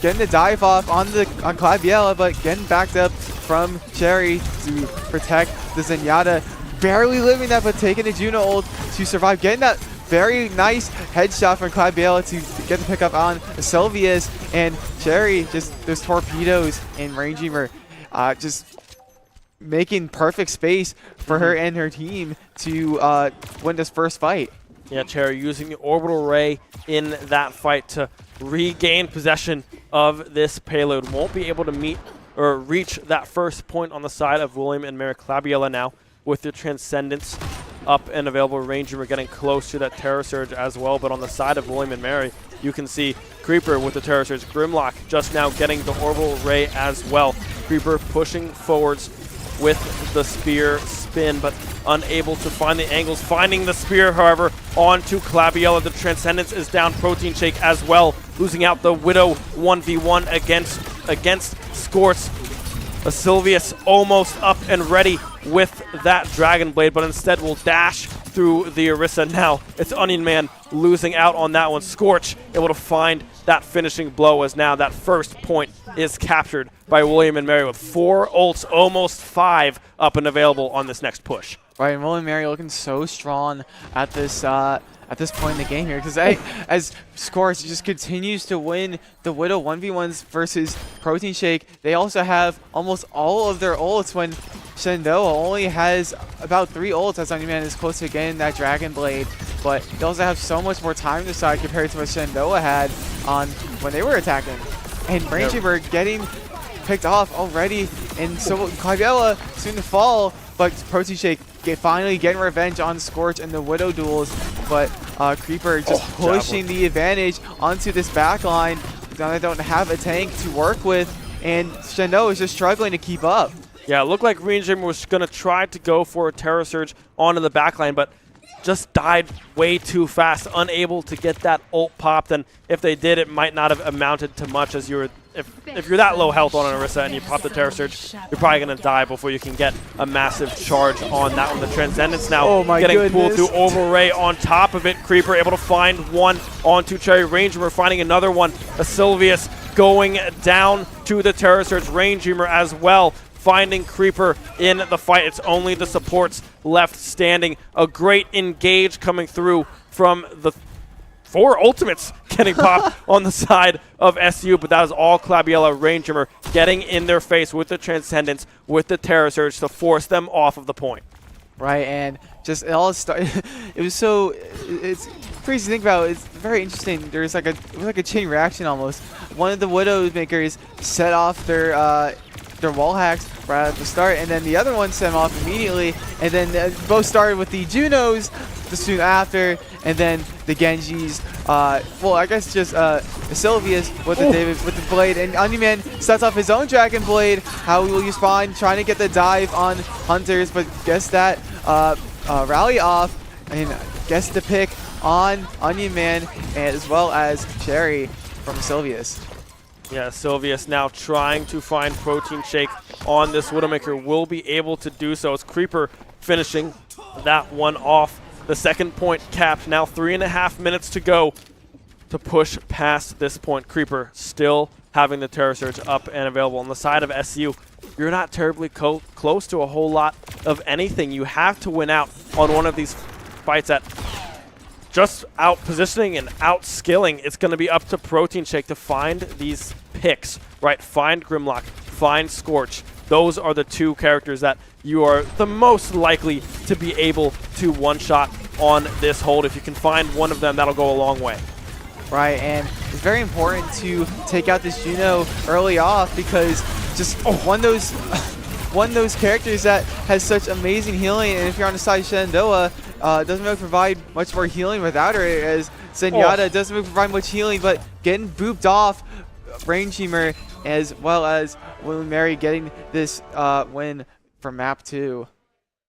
getting the dive off on Claviella, but getting backed up from Cherry to protect the Zenyatta. Barely living that, but taking the Juno ult to survive. Getting that very nice headshot from Claviella to get the pickup on Sylvius, and Cherry, just those torpedoes and Range Dreamer just making perfect space for her and her team to win this first fight. Yeah, Cherry using the Orbital Ray in that fight to regain possession of this payload. Won't be able to meet or reach that first point on the side of William & Mary. Claviella now with the Transcendence up and available. Ranger, we're getting close to that Terror Surge as well, but on the side of William & Mary, you can see Creeper with the Terror Surge. Grimlock just now getting the Orbital Ray as well. Creeper pushing forwards with the spear spin, but unable to find the angles. Finding the spear, however, onto Claviella. The Transcendence is down. Protein Shake as well, losing out the Widow 1v1 against Scorch. Sylvius almost up and ready with that Dragon Blade, but instead will dash through the Orisa. Now it's Onion Man losing out on that one. Scorch able to find that finishing blow, as now that first point is captured by William & Mary with 4 ults, almost 5 up and available on this next push. Right, and William & Mary looking so strong at this point in the game here, because as Scorch just continues to win the Widow 1v1s versus Protein Shake. They also have almost all of their ults when Shenandoah only has about 3 ults, as Onion Man is close to getting that Dragon Blade. But they also have so much more time to side compared to what Shenandoah had on when they were attacking. And Brain Chamber getting picked off already, and so Claviella soon to fall, but Protein Shake finally getting revenge on Scorch and the Widow duels, but Creeper just pushing the advantage onto this back line. Now they don't have a tank to work with, and Shenandoah is just struggling to keep up. Yeah, it looked like Ranger was going to try to go for a Terror Surge onto the backline, but just died way too fast, unable to get that ult popped. And if they did, it might not have amounted to much, as you're if you're that low health on an Orisa and you pop the Terror Surge, you're probably going to die before you can get a massive charge on that one. The Transcendence now getting pulled through. Overray on top of it. Creeper able to find one onto Cherry. Ranger, we're finding another one. A Sylvius going down to the Terror Surge. Range Dreamer as well, finding Creeper in the fight. It's only the supports left standing. A great engage coming through from the 4 ultimates getting popped on the side of SU, but that is all Claviella. Range Dreamer getting in their face with the Transcendence, with the Terror Surge to force them off of the point. Right, and just it all started. It was so it's crazy to think about. It's very interesting. There's like it was like a chain reaction almost. One of the Widowmakers set off their wall hacks right at the start, and then the other one set them off immediately, and then both started with the Junos soon after, and then the Genjis. Well, I guess just Sylvius with the blade, and Onion Man starts off his own Dragon Blade. How will you spawn? Trying to get the dive on Hunters, but guess that rally off, and guess the pick on Onion Man as well as Cherry from Sylvius. Yeah, Sylvius now trying to find Protein Shake on this Widowmaker. Will be able to do so. It's Creeper finishing that one off. The second point capped. Now 3.5 minutes to go to push past this point. Creeper still having the Terror Surge up and available. On the side of SU, you're not terribly close to a whole lot of anything. You have to win out on one of these fights at just out positioning and out skilling. It's going to be up to Protein Shake to find these picks, right? Find Grimlock, find Scorch. Those are the two characters that you are the most likely to be able to one-shot on this hold. If you can find one of them, that'll go a long way. Right, and it's very important to take out this Juno early off, because just one of those characters that has such amazing healing, and if you're on the side of Shenandoah, doesn't really provide much more healing without her, as Zenyatta doesn't really provide much healing, but getting booped off Brain Dreamer, as well as William Mary getting this win from map 2.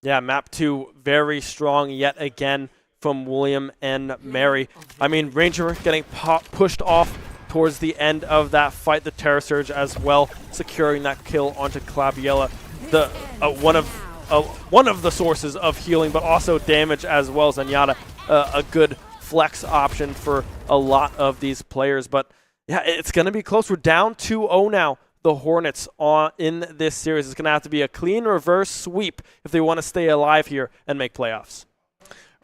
Yeah, map 2 very strong yet again from William and Mary. I mean, Ranger getting pushed off towards the end of that fight. The Terror Surge as well, securing that kill onto Claviella. The one of the sources of healing, but also damage as well. Zenyatta, a good flex option for a lot of these players. But yeah, it's going to be close. We're down 2-0 now. The Hornets in this series. It's going to have to be a clean reverse sweep if they want to stay alive here and make playoffs.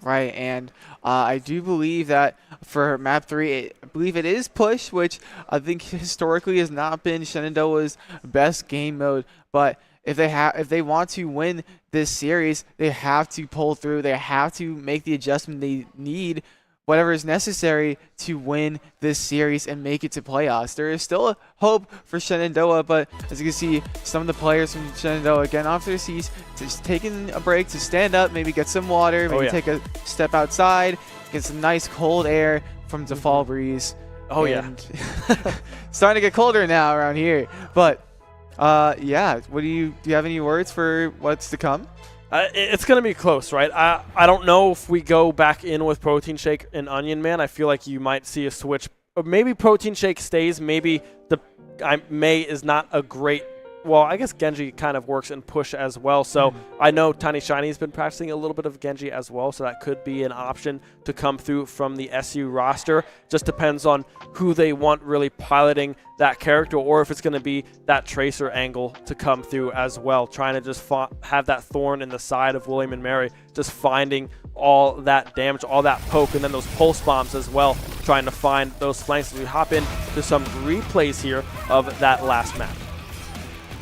Right, and I do believe that for map 3, I believe it is push, which I think historically has not been Shenandoah's best game mode. But if they want to win this series, they have to pull through. They have to make the adjustment they need, whatever is necessary to win this series and make it to playoffs. There is still a hope for Shenandoah, but as you can see, some of the players from Shenandoah, again, off their seats, just taking a break to stand up, maybe get some water, maybe take a step outside, get some nice cold air from the fall breeze. Starting to get colder now around here. But, yeah, do you have any words for what's to come? It's going to be close, right? I don't know if we go back in with Protein Shake and Onion Man. I feel like you might see a switch. Or maybe Protein Shake stays. Maybe May is not a great... Well, I guess Genji kind of works in push as well. So I know Tiny Shiny's been practicing a little bit of Genji as well. So that could be an option to come through from the SU roster. Just depends on who they want really piloting that character, or if it's going to be that Tracer angle to come through as well. Trying to just have that thorn in the side of William and Mary, just finding all that damage, all that poke, and then those pulse bombs as well, trying to find those flanks as we hop into some replays here of that last map.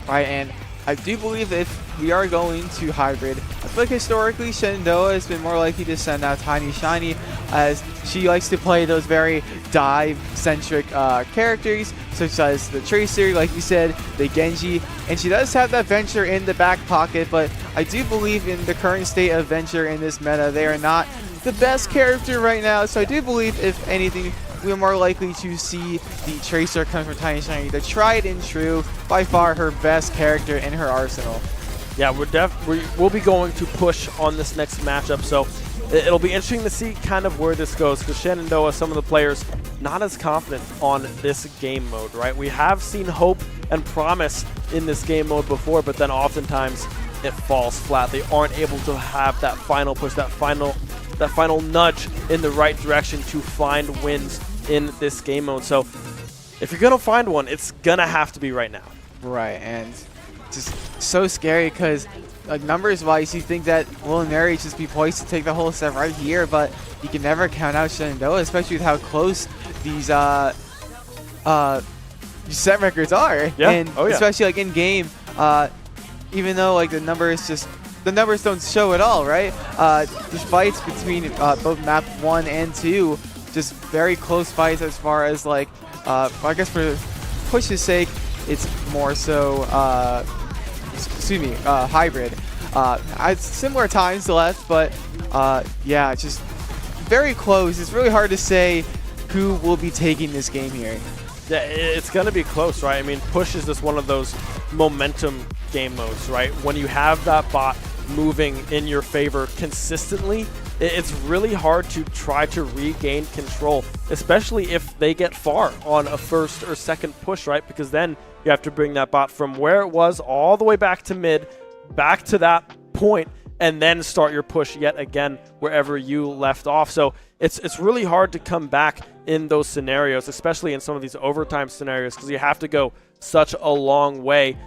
Right, and I do believe if we are going to hybrid, I feel like historically Shenandoah has been more likely to send out Tiny Shiny, as she likes to play those very dive-centric characters, such as the Tracer, like you said, the Genji, and she does have that Venture in the back pocket, but I do believe in the current state of Venture in this meta, they are not the best character right now, so I do believe, if anything, we're more likely to see the Tracer come from Tiny Shiny, the tried and true, by far her best character in her arsenal. Yeah, we'll be going to push on this next matchup, so it'll be interesting to see kind of where this goes, because Shenandoah, some of the players, not as confident on this game mode, right? We have seen hope and promise in this game mode before, but then oftentimes it falls flat. They aren't able to have that final push, that final nudge in the right direction to find wins in this game mode. So if you're gonna find one, it's gonna have to be right now. Right, and just so scary, because like numbers wise you think that Will and Mary just be poised to take the whole set right here, but you can never count out Shenandoah, especially with how close these set records are. Yeah. And especially like in game, even though like the numbers just the numbers don't show at all, right? The fights between both map 1 and 2, just very close fights as far as like, I guess for Push's sake, it's more so, hybrid. Similar times left, but yeah, just very close. It's really hard to say who will be taking this game here. Yeah, it's going to be close, right? I mean, Push is just one of those momentum game modes, right? When you have that bot moving in your favor consistently, it's really hard to try to regain control, especially if they get far on a first or second push, right? Because then you have to bring that bot from where it was all the way back to mid, back to that point, and then start your push yet again wherever you left off. So it's really hard to come back in those scenarios, especially in some of these overtime scenarios, because you have to go such a long way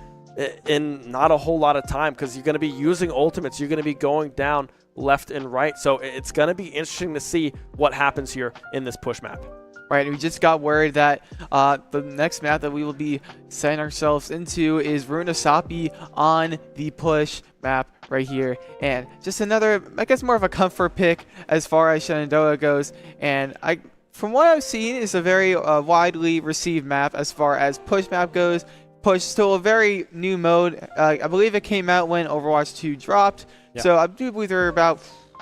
in not a whole lot of time, because you're going to be using ultimates. You're going to be going down left and right. So it's going to be interesting to see what happens here in this push map. Right, and we just got word that the next map that we will be setting ourselves into is Runasapi on the push map right here. And just another, I guess, more of a comfort pick as far as Shenandoah goes. And from what I've seen, it's a very widely received map as far as push map goes. Push still a very new mode. I believe it came out when Overwatch 2 dropped. Yeah. So I do believe there are about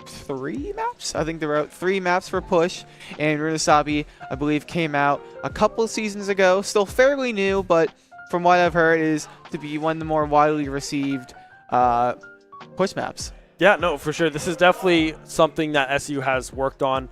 3 maps. I think there were 3 maps for push, and Runasapi, I believe, came out a couple of seasons ago. Still fairly new, but from what I've heard, is to be one of the more widely received push maps. Yeah, no, for sure. This is definitely something that SU has worked on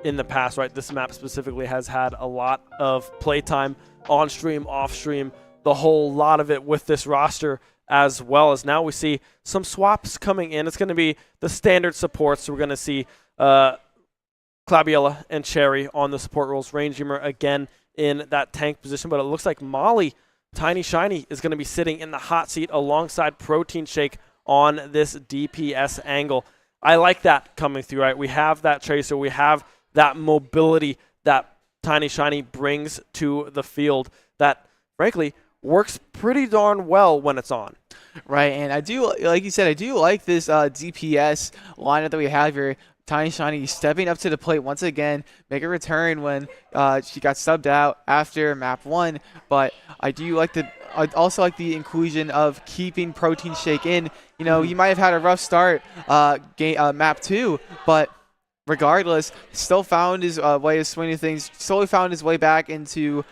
in the past, right? This map specifically has had a lot of playtime on stream, off stream, the whole lot of it with this roster, as well as now we see some swaps coming in. It's going to be the standard supports. So we're going to see Clabiella and Cherry on the support roles. Rangemer again in that tank position, but it looks like Molly, Tiny Shiny, is going to be sitting in the hot seat alongside Protein Shake on this DPS angle. I like that coming through, right? We have that Tracer. We have that mobility that Tiny Shiny brings to the field that, frankly, works pretty darn well when it's on. Right, and I do, like you said, I do like this DPS lineup that we have here. Tiny Shiny stepping up to the plate once again, make a return when she got subbed out after map 1. But I also like the inclusion of keeping Protein Shake in. You know, you might have had a rough start map 2, but regardless, still found his way of swinging things, slowly found his way back into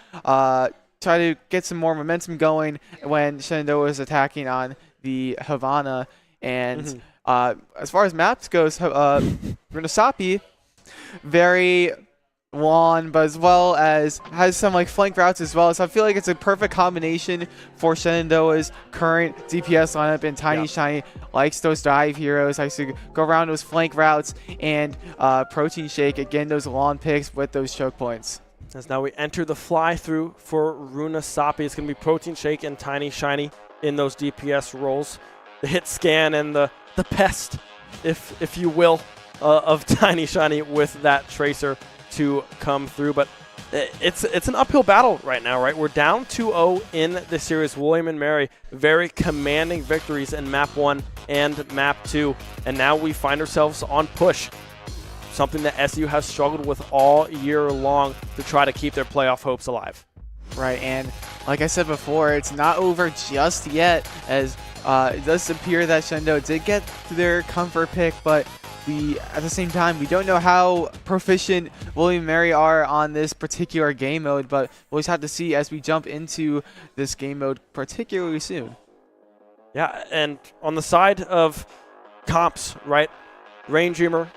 try to get some more momentum going when Shenandoah was attacking on the Havana. And as far as maps goes, Runasapi, very long, but as well as has some like flank routes as well. So I feel like it's a perfect combination for Shenandoah's current DPS lineup, and Tiny Shiny likes those dive heroes, likes to go around those flank routes, and Protein Shake, again, those long picks with those choke points. As now we enter the fly-through for Runasapi. It's going to be Protein Shake and Tiny Shiny in those DPS roles. The hit scan and the pest, if you will, of Tiny Shiny with that Tracer to come through. But it's an uphill battle right now, right? We're down 2-0 in the series. William and Mary, very commanding victories in map 1 and map 2. And now we find ourselves on push, something that SU has struggled with all year long to try to keep their playoff hopes alive. Right, and like I said before, it's not over just yet, as it does appear that Shenandoah did get their comfort pick, but at the same time, we don't know how proficient William and Mary are on this particular game mode, but we'll just have to see as we jump into this game mode particularly soon. Yeah, and on the side of comps, right, Rain Dreamer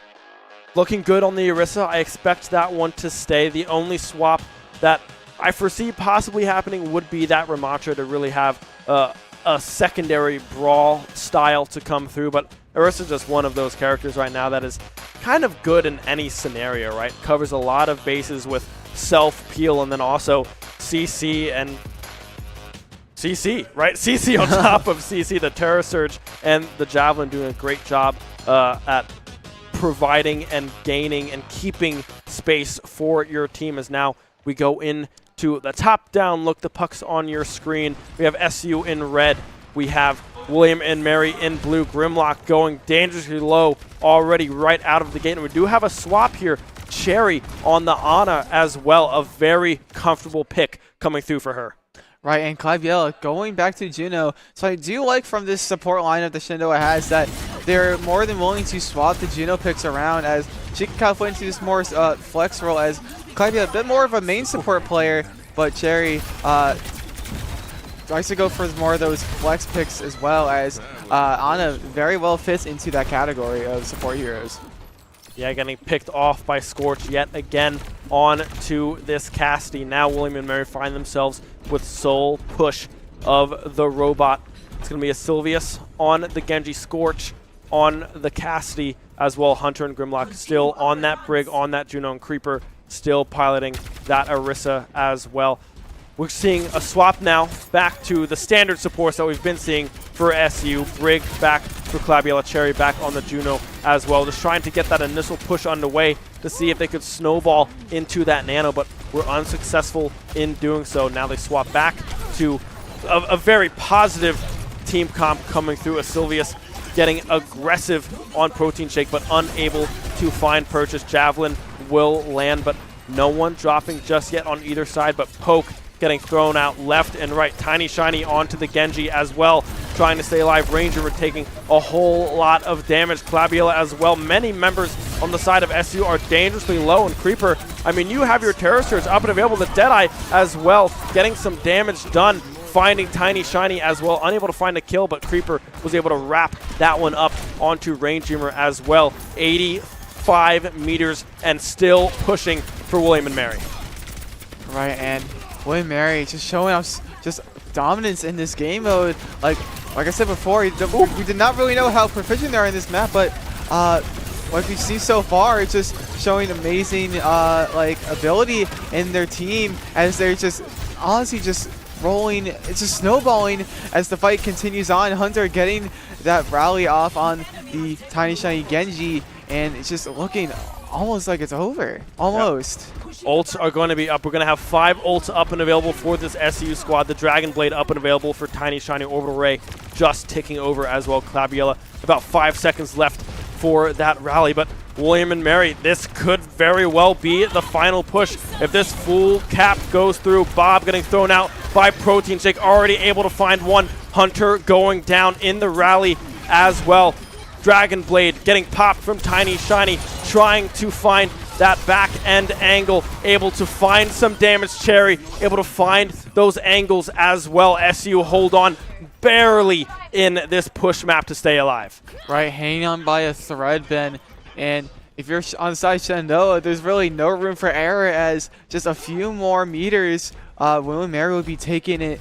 looking good on the Orisa. I expect that one to stay. The only swap that I foresee possibly happening would be that Ramattra to really have a secondary brawl style to come through. But Orisa is just one of those characters right now that is kind of good in any scenario, right? Covers a lot of bases with self-peel and then also CC and CC, right? CC on top of CC, the Terror Surge and the Javelin doing a great job at providing and gaining and keeping space for your team. As now we go into the top-down look. The puck's on your screen. We have SU in red. We have William and Mary in blue. Grimlock going dangerously low already right out of the gate. And we do have a swap here. Cherry on the Ana as well. A very comfortable pick coming through for her. Right, and Claviella going back to Juno. So I do like from this support lineup that Shenandoah has that they're more than willing to swap the Juno picks around as she can kind of fit into this more flex role as Claviella, a bit more of a main support player, but Cherry likes to go for more of those flex picks as well as Ana very well fits into that category of support heroes. Yeah, getting picked off by Scorch yet again on to this Cassidy. Now William and Mary find themselves with sole push of the robot. It's going to be a Sylvius on the Genji, Scorch on the Cassidy as well. Hunter and Grimlock still on that Brig, on that Juno, and Creeper still piloting that Orisa as well. We're seeing a swap now back to the standard supports that we've been seeing for SU. Brig back for Claviella, Cherry back on the Juno as well. Just trying to get that initial push underway to see if they could snowball into that Nano, but we're unsuccessful in doing so. Now they swap back to a very positive team comp coming through. A Sylvius getting aggressive on Protein Shake, but unable to find purchase. Javelin will land, but no one dropping just yet on either side, but Poke getting thrown out left and right. Tiny Shiny onto the Genji as well, trying to stay alive. Ranger were taking a whole lot of damage. Claviella as well. Many members on the side of SU are dangerously low, and Creeper, I mean, you have your Terror Surge up and available. The Deadeye as well, getting some damage done, finding Tiny Shiny as well. Unable to find a kill, but Creeper was able to wrap that one up onto Range Dreamer as well. 85 meters and still pushing for William and Mary. Right, and William Mary just showing us just dominance in this game mode. Like I said before, we did not really know how proficient they are in this map, but what we see so far, it's just showing amazing like ability in their team as they're just honestly just rolling. It's just snowballing as the fight continues on. Hunter getting that rally off on the Tiny Shiny Genji, and it's just looking almost like it's over. Almost. Yep. Ults are going to be up. We're going to have 5 ults up and available for this SU squad. The Dragon Blade up and available for Tiny Shiny. Orbital Ray just ticking over as well. Claviella, about 5 seconds left for that rally. But William and Mary, this could very well be the final push. If this full cap goes through, Bob getting thrown out by Protein Shake, already able to find one. Hunter going down in the rally as well. Dragon Blade getting popped from Tiny Shiny, trying to find that back end angle, able to find some damage. Cherry able to find those angles as well. SU hold on barely in this push map to stay alive. Right, hanging on by a thread, Ben. And if you're on the side of Shenandoah, there's really no room for error as just a few more meters, Will and Mary would be taking it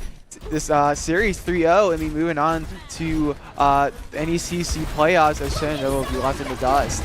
this series 3-0 and be moving on to NECC playoffs as Shenandoah will be left in the dust.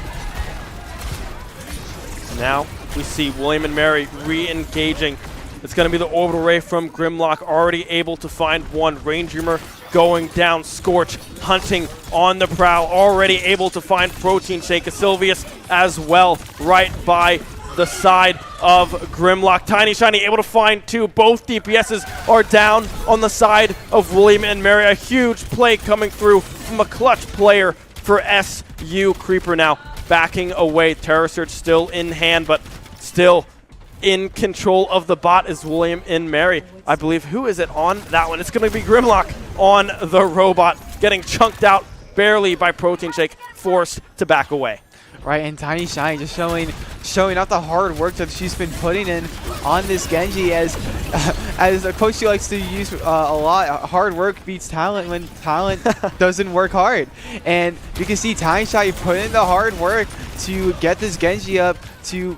Now we see William and Mary re-engaging. It's going to be the Orbital Ray from Grimlock, already able to find one. Range Dreamer going down. Scorch hunting on the prowl, already able to find Protein Shake. Sylvius as well, right by the side of Grimlock. Tiny Shiny able to find 2. Both DPSs are down on the side of William and Mary. A huge play coming through from a clutch player for SU. Creeper now backing away. Terror Surge still in hand, but still in control of the bot is William and Mary. I believe, who is it on that one? It's going to be Grimlock on the robot, getting chunked out barely by Protein Shake, forced to back away. Right, and Tiny Shiny just showing out the hard work that she's been putting in on this Genji as a coach she likes to use a lot. Hard work beats talent when talent doesn't work hard. And you can see Tiny Shiny put in the hard work to get this Genji up to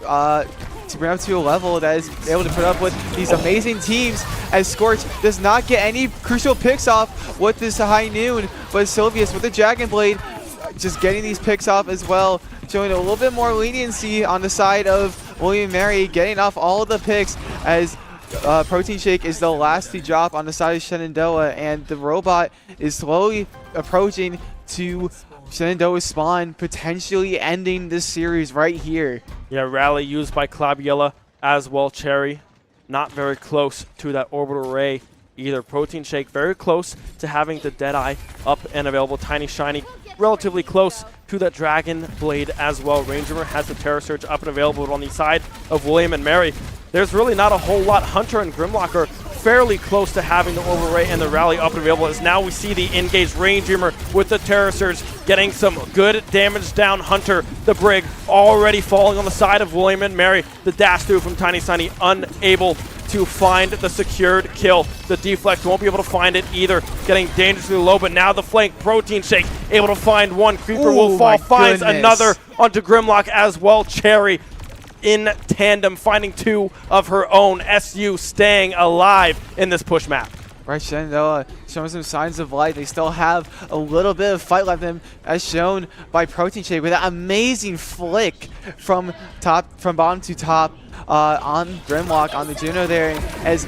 bring up to a level that is able to put up with these amazing teams as Scorch does not get any crucial picks off with this high noon, but Sylvius with the Dragon Blade just getting these picks off as well, showing a little bit more leniency on the side of William Mary, getting off all of the picks as Protein Shake is the last to drop on the side of Shenandoah, and the robot is slowly approaching to Shenandoah's spawn, potentially ending this series right here. Yeah, rally used by Claviella as well. Cherry not very close to that Orbital Ray either. Protein Shake very close to having the Deadeye up and available. Tiny Shiny relatively close to that Dragon Blade as well. Ranger has the Terror Surge up and available, but on the side of William and Mary, there's really not a whole lot. Hunter and Grimlock are fairly close to having the Overray and the Rally up and available, as now we see the engaged Rain Dreamer with the Terror Surge getting some good damage down. Hunter, the Brig, already falling on the side of William and Mary. The dash through from Tiny Sunny, unable to find the secured kill. The deflect won't be able to find it either, getting dangerously low, but now the flank. Protein Shake able to find one. Creeper will fall, finds another onto Grimlock as well. Cherry in tandem, finding two of her own. SU staying alive in this push map. Right, Shenandoah showing some signs of life. They still have a little bit of fight left in them, as shown by Protein Shake with that amazing flick from bottom to top on Grimlock on the Juno there, as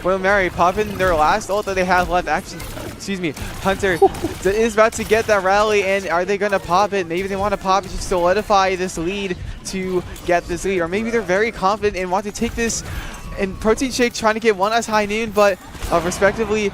Will Mary popping their last ult that they have left. Actually, excuse me, Hunter is about to get that rally, and are they going to pop it? Maybe they want to pop it to solidify this lead, to get this lead, or maybe they're very confident and want to take this. And Protein Shake trying to get one as high noon, but respectively,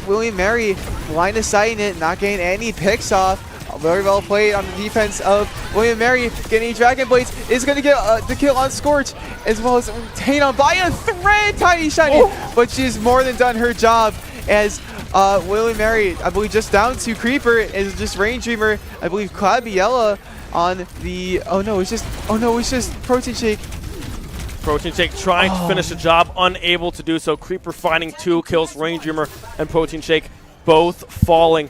William Mary line of sighting it, not getting any picks off. Very well played on the defense of William Mary. Getting Dragon Blades is going to get the kill on Scorch, as well as obtained on by a thread. Tiny Shiny, but she's more than done her job, as William Mary, I believe, just down to Creeper, is just Rain Dreamer. I believe Clabiella on the. Oh no, it's just Protein Shake. Protein Shake trying to finish the job, unable to do so. Creeper finding 2 kills. Rain Dreamer and Protein Shake both falling.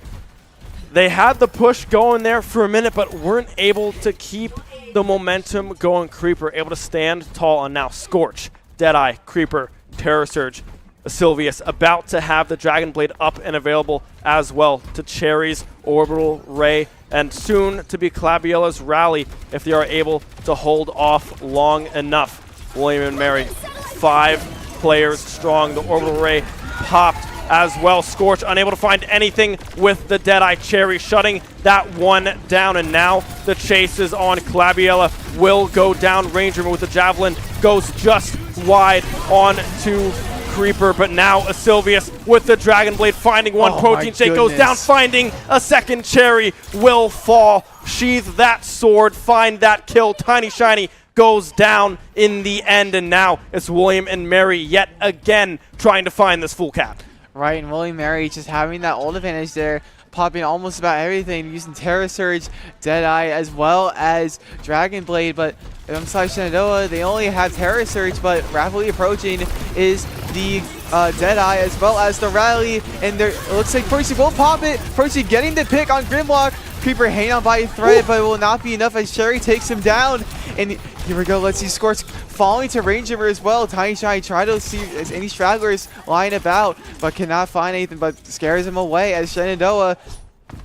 They had the push going there for a minute, but weren't able to keep the momentum going. Creeper able to stand tall, and now Scorch, Deadeye, Creeper, Terror Surge, Sylvius about to have the Dragon Blade up and available as well to Cherry's Orbital Ray, and soon to be Clabiella's Rally if they are able to hold off long enough. William and Mary, 5 players strong. The Orbital Ray popped as well. Scorch unable to find anything with the Deadeye. Cherry shutting that one down, and now the chase is on. Clabiella will go down. Ranger with the Javelin goes just wide on to Creeper, but now a Sylvius with the Dragon Blade finding one. Protein Shake goes down, finding a second. Cherry will fall. Sheath that sword, find that kill. Tiny Shiny goes down in the end, and now it's William and Mary yet again trying to find this full cap. Right, and William Mary just having that ult advantage there, popping almost about everything, using Terror Surge, Deadeye, as well as Dragon Blade. But alongside Shenandoah, they only have Terror Surge, but rapidly approaching is the Deadeye as well as the Rally. And there, it looks like Percy will pop it. Percy getting the pick on Grimlock. Creeper hanging on by a thread, but it will not be enough as Cherry takes him down. And here we go. Let's see Scorch falling to Ranger as well. Tiny Shiny try to see as any stragglers lying about, but cannot find anything, but scares him away as Shenandoah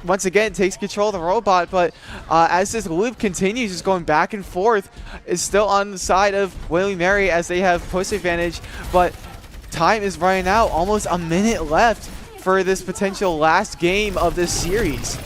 once again takes control of the robot. But as this loop continues, just going back and forth, is still on the side of William Mary as they have push advantage. But time is running out. Almost a minute left for this potential last game of this series.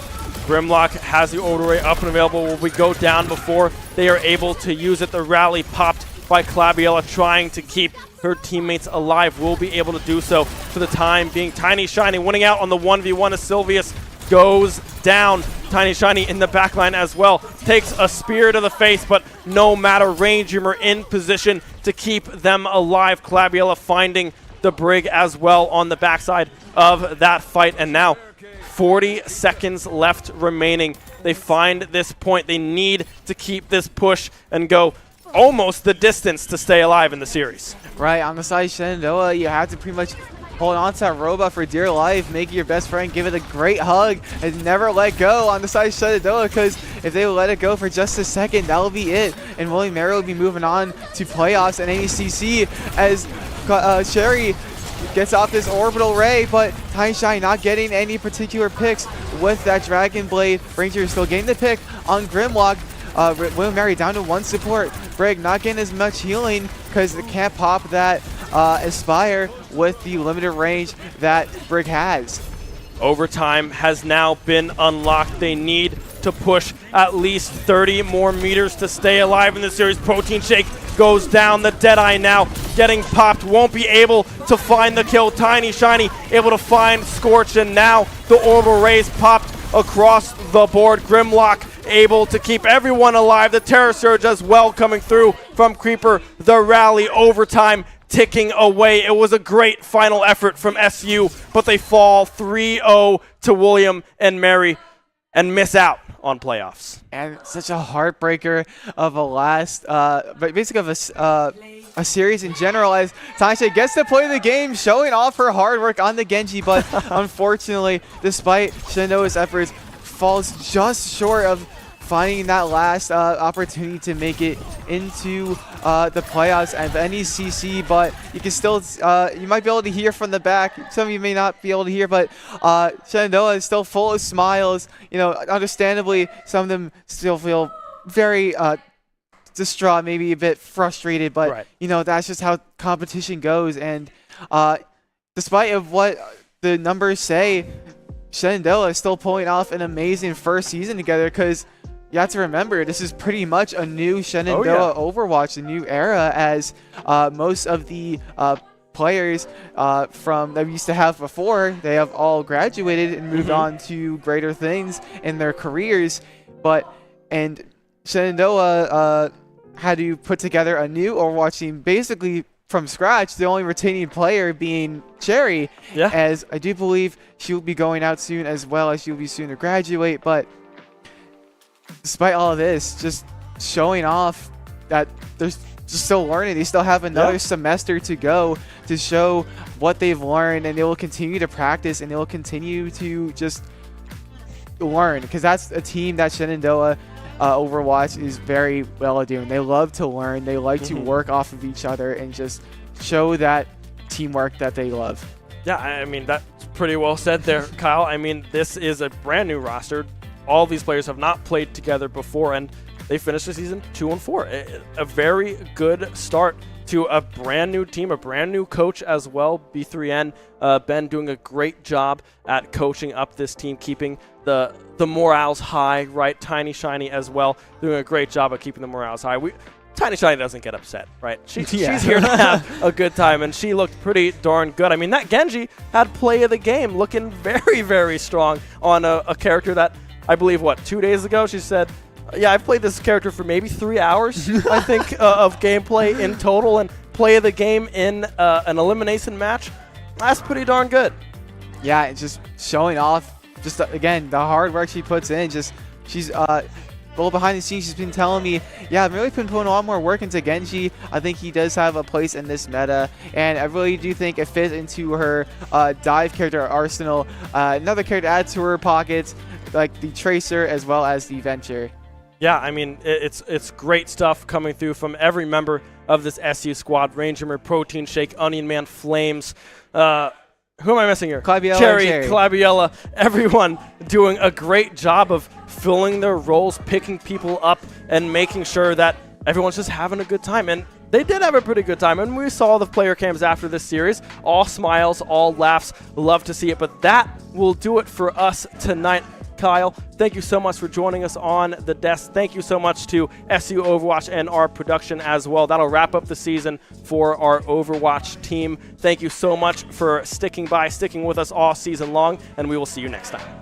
Grimlock has the Orbital Ray up and available. Will we go down before they are able to use it? The Rally popped by Clabiella, trying to keep her teammates alive. Will be able to do so for the time being. Tiny Shiny winning out on the 1v1 as Sylvius goes down. Tiny Shiny in the backline as well. Takes a spear to the face, but no matter. Rain Dreamer in position to keep them alive. Clabiella finding the Brig as well on the backside of that fight, and now 40 seconds left remaining. They find this point. They need to keep this push and go almost the distance to stay alive in the series. Right, on the side of Shenandoah, you have to pretty much hold on to that robot for dear life, make it your best friend, give it a great hug, and never let go on the side of Shenandoah, because if they let it go for just a second, that'll be it. And William Mary will be moving on to playoffs and NECC as Cherry gets off this Orbital Ray, but Tiny Shiny not getting any particular picks with that Dragon Blade. Ranger still getting the pick on Grimlock. William Mary down to 1 support. Brig not getting as much healing because they can't pop that Aspire with the limited range that Brig has. Overtime has now been unlocked. They need to push at least 30 more meters to stay alive in the series. Protein Shake goes down. The Deadeye now getting popped, won't be able to find the kill. Tiny Shiny able to find Scorch, and now the Orbital Rays popped across the board. Grimlock able to keep everyone alive. The Terror Surge as well coming through from Creeper. The rally overtime ticking away. It was a great final effort from SU, but they fall 3-0 to William and Mary and miss out on playoffs. And such a heartbreaker of a last, but basically of a series in general, as Tanisha gets to play the game, showing off her hard work on the Genji, but unfortunately, despite Shenandoah's efforts, falls just short of finding that last opportunity to make it into the playoffs at the NECC. But you can still, you might be able to hear from the back. Some of you may not be able to hear, but Shenandoah is still full of smiles. You know, understandably, some of them still feel very distraught, maybe a bit frustrated, but right. You know, that's just how competition goes. And despite of what the numbers say, Shenandoah is still pulling off an amazing first season together, because you have to remember, this is pretty much a new Shenandoah Overwatch, a new era, as most of the players from that we used to have before, they have all graduated and moved on to greater things in their careers. And Shenandoah had to put together a new Overwatch team basically from scratch, the only retaining player being Cherry, as I do believe she will be going out soon, as well as she'll be soon to graduate. But despite all of this, just showing off that there's just still learning. They still have another semester to go to show what they've learned, and they will continue to practice, and they will continue to just learn, because that's a team that Shenandoah Overwatch is very well at doing. They love to learn. They like to work off of each other and just show that teamwork that they love. Yeah, I mean, that's pretty well said there, Kyle. I mean, this is a brand new roster. All these players have not played together before, and they finished the season 2-4. A very good start to a brand new team, a brand new coach as well. B3N, Ben doing a great job at coaching up this team, keeping the morales high, right? Tiny Shiny as well, doing a great job of keeping the morales high. Tiny Shiny doesn't get upset, right? She's here to have a good time, and she looked pretty darn good. I mean, that Genji had play of the game, looking very, very strong on a character that I believe, 2 days ago, she said, yeah, I've played this character for maybe 3 hours, I think, of gameplay in total, and play of the game in an elimination match. That's pretty darn good. Yeah, it's just showing off, just again, the hard work she puts in. Just she's well, behind the scenes, she's been telling me, yeah, I've really been putting a lot more work into Genji. I think he does have a place in this meta, and I really do think it fits into her dive character arsenal. Another character to add to her pockets, like the Tracer as well as the Venture. Yeah, I mean, it's great stuff coming through from every member of this SU squad. Ranger, Protein Shake, Onion Man, Flames. Who am I missing here? Cherry, Clabiella, everyone doing a great job of filling their roles, picking people up, and making sure that everyone's just having a good time. And they did have a pretty good time. And we saw the player cams after this series. All smiles, all laughs. Love to see it. But that will do it for us tonight. Kyle, thank you so much for joining us on the desk. Thank you so much to SU Overwatch and our production as well. That'll wrap up the season for our Overwatch team. Thank you so much for sticking with us all season long, and we will see you next time.